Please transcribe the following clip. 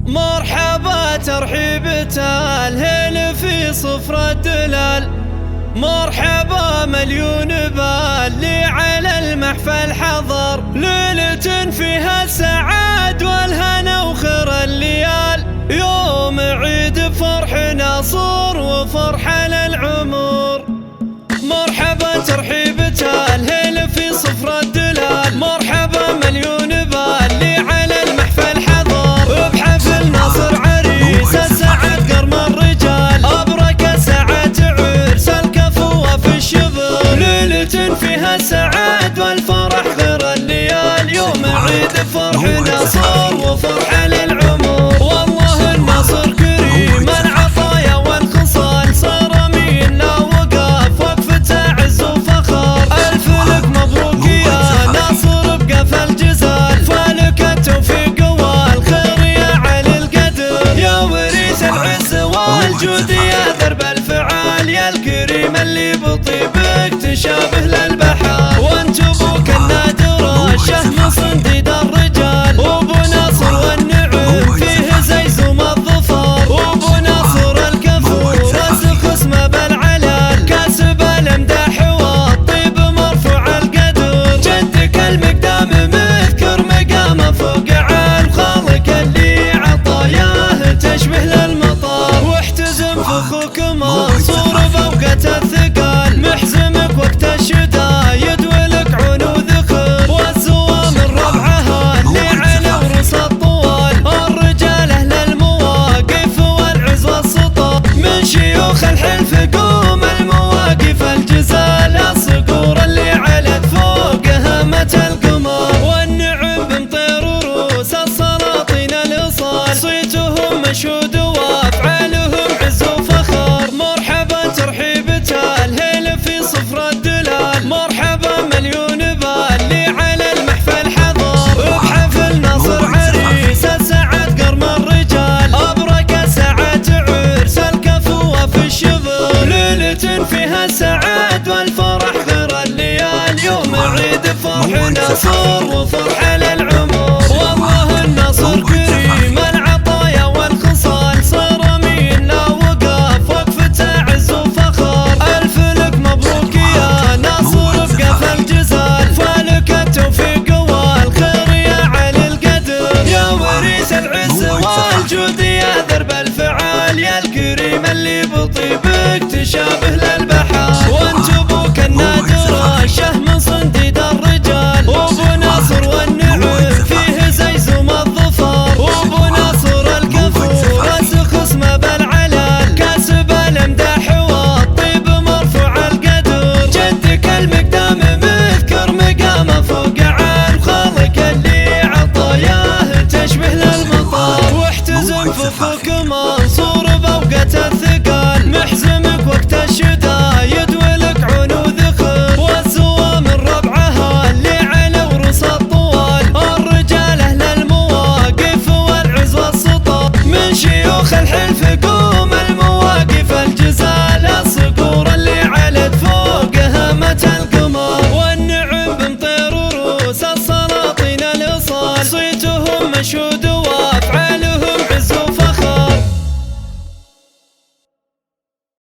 مرحبا ترحيبة الهيل في صفر الدلال، مرحبا مليون بال لي على المحفل حضر، ليلة فيها السعاد والهنا وخير الليال، يوم عيد فرحنا صور وفرحة للعمر. مرحبا ترحيبة الهيل في صفر الدلال، مرحبا مليون بال لي على المحفل حضر، بحفل ناصر عريس السعد قرم الرجال، أبرك ساعات عرس الكفو في الشبر، ليلة فيها السعاد والفرح غير الليال، يوم عيد فرحنا صار وفرحة للعمر. والله الناصر كريم العطايا والخصال، صار منا وقف وقفة عز وفخر، ألف لك مبروك يا ناصر بقف الجزال، فالك التوفيق والخير يا علي القدر، يا وريث العز والجود يا درب الفعال، يا الكريم اللي بطيبك تشابه للبحر، وانت ابوك النادر الشهم صنديد الرجال، وابو ناصر والنعم فيه زي زوم الظفر، وابو ناصر الكفو راسخ اسمه بالعلال، كاسب الامداح والطيب مرفوع القدر، جدك المقدام مذكر مقامه فوق عال، خالق اللي عطاياه تشبه للمطر، واحتزم فخوك منصور فوقة الثقال، محزمك وقت الشدايد ولك عون وذخر، والزوام الربعها اللي على ورص الطوال، الرجال اهل المواقف والعز والسطر، من شيوخ الحلف قوم المواقف الجزال، الصقور اللي علت فوق هامة القمر، والنعم بمطير روس السلاطين الاصال، صيتهم مشهود وافعالهم عز وفخر. مرحبا ترحيبة الهيل في صفر الدلال، مرحبا مليون بال لي على المحفل حضر، بحفل ناصر عريس السعد قرم الرجال، أبرك ساعات عرس الكفو في الشبر، ليلة فيها السعاد والفرح غير الليال، يوم عيد فرحنا صار وفرحة للعمر. والله الناصر كريم العطايا والخصال، صار منا وقف وقفة عز وفخر، ألف لك مبروك يا ناصر بقف الجزال، فالك التوفيق والخير يا علي القدر، يا وريث العز والجود يا درب الفعال، يا الكريم اللي بطيبك تشابه للبحر، وانت ابوك النادر الشهم صنديد الرجال، وابو ناصر والنعم فيه زي زوم الظفر، وابو ناصر الكفو راسخ اسمه بالعلال، كاسب الامداح والطيب مرفوع القدر، جدك المقدام مذكر مقامه فوق عال، خالق اللي عطاياه تشبه للمطر، واحتزم فخوك منصور